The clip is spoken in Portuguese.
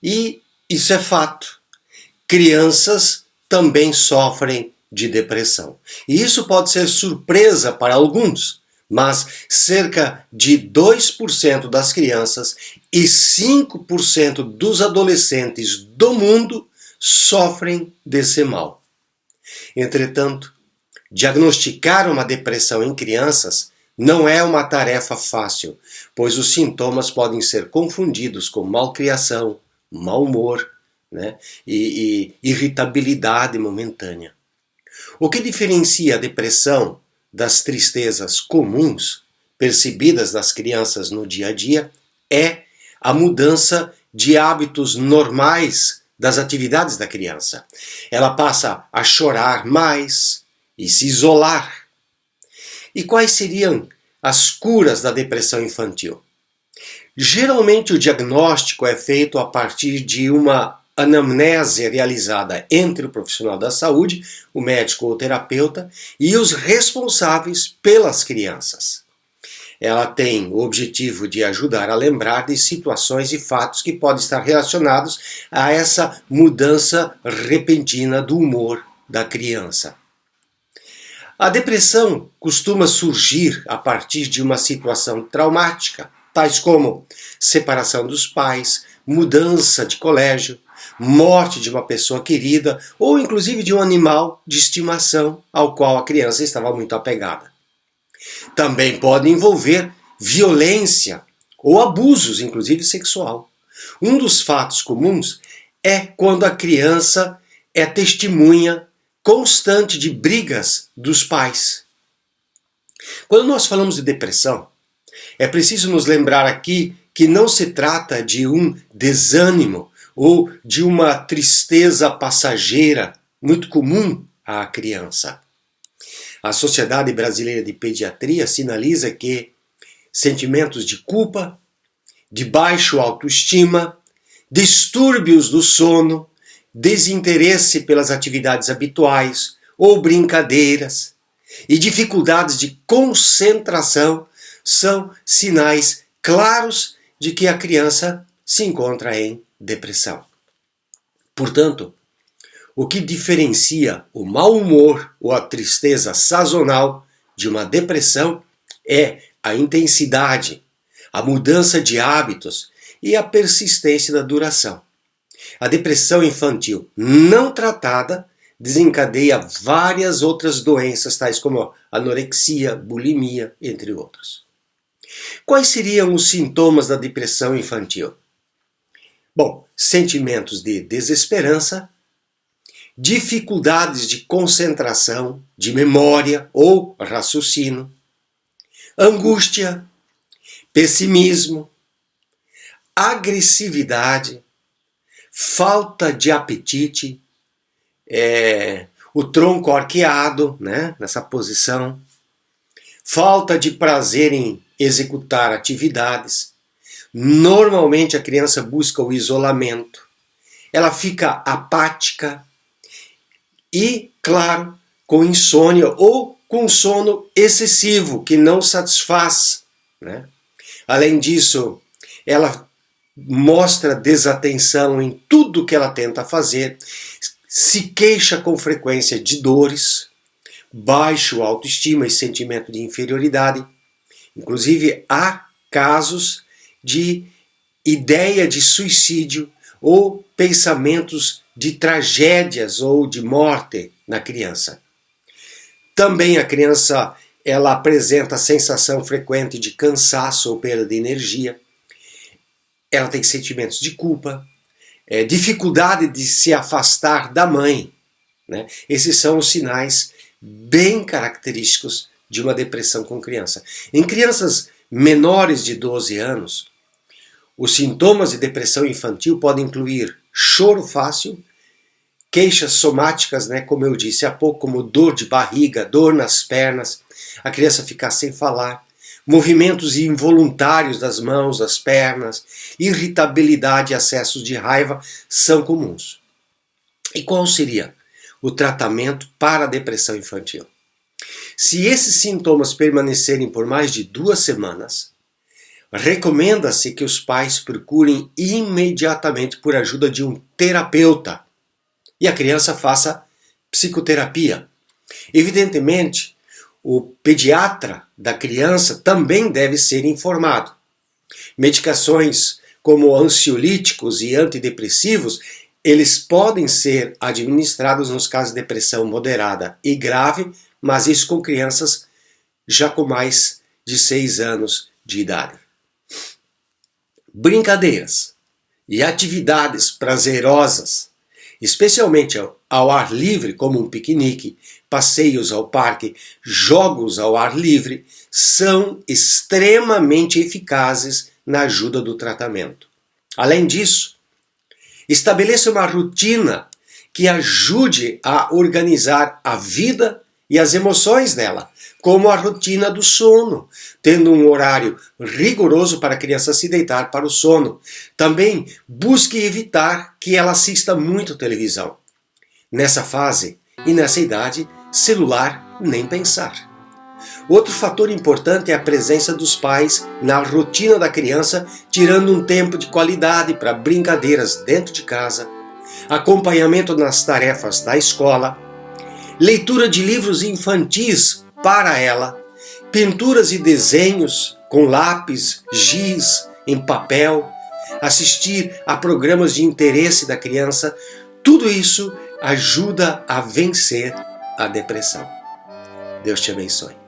E isso é fato. Crianças também sofrem de depressão. E isso pode ser surpresa para alguns, mas cerca de 2% das crianças e 5% dos adolescentes do mundo sofrem desse mal. Entretanto, diagnosticar uma depressão em crianças não é uma tarefa fácil, pois os sintomas podem ser confundidos com malcriação, mau humor, e irritabilidade momentânea. O que diferencia a depressão das tristezas comuns percebidas das crianças no dia a dia é a mudança de hábitos normais das atividades da criança. Ela passa a chorar mais e se isolar. E quais seriam as curas da depressão infantil? Geralmente o diagnóstico é feito a partir de uma anamnese realizada entre o profissional da saúde, o médico ou o terapeuta, e os responsáveis pelas crianças. Ela tem o objetivo de ajudar a lembrar de situações e fatos que podem estar relacionados a essa mudança repentina do humor da criança. A depressão costuma surgir a partir de uma situação traumática, tais como separação dos pais, mudança de colégio, morte de uma pessoa querida ou inclusive de um animal de estimação ao qual a criança estava muito apegada. Também pode envolver violência ou abusos, inclusive sexual. Um dos fatos comuns é quando a criança é testemunha constante de brigas dos pais. Quando nós falamos de depressão, é preciso nos lembrar aqui que não se trata de um desânimo ou de uma tristeza passageira muito comum à criança. A Sociedade Brasileira de Pediatria sinaliza que sentimentos de culpa, de baixa autoestima, distúrbios do sono, desinteresse pelas atividades habituais ou brincadeiras e dificuldades de concentração são sinais claros de que a criança se encontra em depressão. Portanto, o que diferencia o mau humor ou a tristeza sazonal de uma depressão é a intensidade, a mudança de hábitos e a persistência da duração. A depressão infantil não tratada desencadeia várias outras doenças, tais como anorexia, bulimia, entre outros. Quais seriam os sintomas da depressão infantil? Bom, sentimentos de desesperança, dificuldades de concentração, de memória ou raciocínio, angústia, pessimismo, agressividade, falta de apetite, o tronco arqueado, nessa posição, falta de prazer em executar atividades. Normalmente a criança busca o isolamento, ela fica apática e, claro, com insônia ou com sono excessivo que não satisfaz. Além disso, ela mostra desatenção em tudo que ela tenta fazer, se queixa com frequência de dores, baixo autoestima e sentimento de inferioridade. Inclusive, há casos de ideia de suicídio ou pensamentos de tragédias ou de morte na criança. Também a criança ela apresenta sensação frequente de cansaço ou perda de energia. Ela tem sentimentos de culpa, dificuldade de se afastar da mãe. Esses são os sinais bem característicos de uma depressão com criança. Em crianças menores de 12 anos, os sintomas de depressão infantil podem incluir choro fácil, queixas somáticas, como eu disse há pouco, como dor de barriga, dor nas pernas, a criança ficar sem falar, movimentos involuntários das mãos, das pernas, irritabilidade e acessos de raiva são comuns. E qual seria o tratamento para a depressão infantil? Se esses sintomas permanecerem por mais de 2 semanas, recomenda-se que os pais procurem imediatamente por ajuda de um terapeuta e a criança faça psicoterapia. Evidentemente, o pediatra da criança também deve ser informado. Medicações como ansiolíticos e antidepressivos, eles podem ser administrados nos casos de depressão moderada e grave, mas isso com crianças já com mais de 6 anos de idade. Brincadeiras e atividades prazerosas, especialmente ao ar livre, como um piquenique, passeios ao parque, jogos ao ar livre, são extremamente eficazes na ajuda do tratamento. Além disso, estabeleça uma rotina que ajude a organizar a vida e as emoções dela, como a rotina do sono, tendo um horário rigoroso para a criança se deitar para o sono. Também busque evitar que ela assista muito televisão. Nessa fase e nessa idade, celular nem pensar. Outro fator importante é a presença dos pais na rotina da criança, tirando um tempo de qualidade para brincadeiras dentro de casa, acompanhamento nas tarefas da escola, leitura de livros infantis para ela, pinturas e desenhos com lápis, giz, em papel, assistir a programas de interesse da criança. Tudo isso ajuda a vencer a depressão. Deus te abençoe.